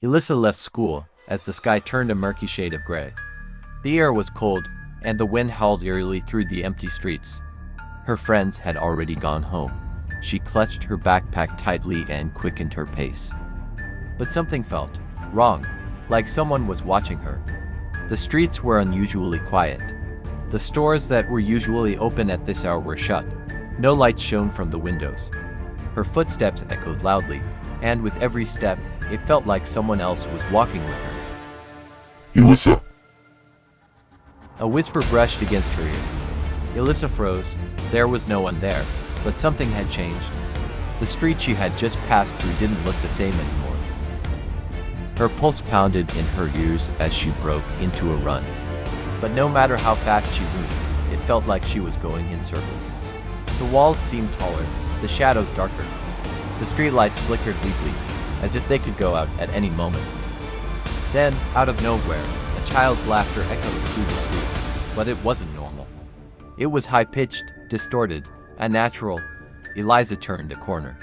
ELISA left school as the sky turned a murky shade of gray. The air was cold, and the wind howled eerily through the empty streets. Her friends had already gone home. She clutched her backpack tightly and quickened her pace. But something felt wrong, like someone was watching her. The streets were unusually quiet. The stores that were usually open at this hour were shut. No lights shone from the windows. Her footsteps echoed loudly, and with every step, it felt like someone else was walking with her. ELISA! A whisper brushed against her ear. ELISA froze. There was no one there, but something had changed. The street she had just passed through didn't look the same anymore. Her pulse pounded in her ears as she broke into a run. But no matter how fast she moved, it felt like she was going in circles. The walls seemed taller, the shadows darker. The streetlights flickered weakly, as if they could go out at any moment. Then, out of nowhere, a child's laughter echoed through the street, but it wasn't normal. It was high-pitched, distorted, unnatural. ELISA turned a corner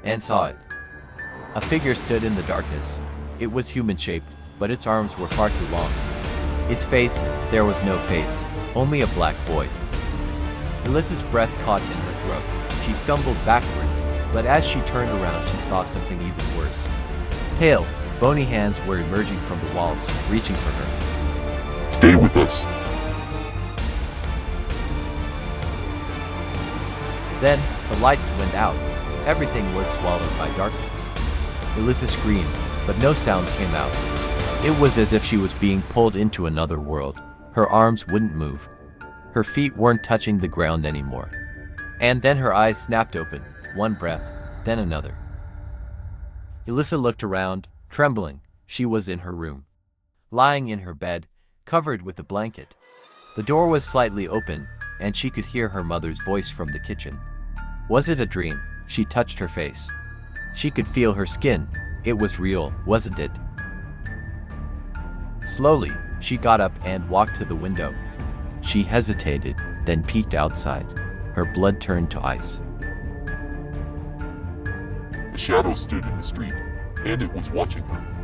and saw it. A figure stood in the darkness. It was human-shaped, but its arms were far too long. Its face, there was no face, only a black void. ELISA's breath caught in her throat. She stumbled backward, but as she turned around, she saw something even worse. Pale, bony hands were emerging from the walls, reaching for her. Stay with us. Then, the lights went out. Everything was swallowed by darkness. ELISA screamed, but no sound came out. It was as if she was being pulled into another world. Her arms wouldn't move. Her feet weren't touching the ground anymore. And then her eyes snapped open, one breath, then another. ELISA looked around, trembling. She was in her room, lying in her bed, covered with a blanket. The door was slightly open, and she could hear her mother's voice from the kitchen. Was it a dream? She touched her face. She could feel her skin. It was real, wasn't it? Slowly, she got up and walked to the window. She hesitated, then peeked outside. Her blood turned to ice. The shadow stood in the street, and it was watching her.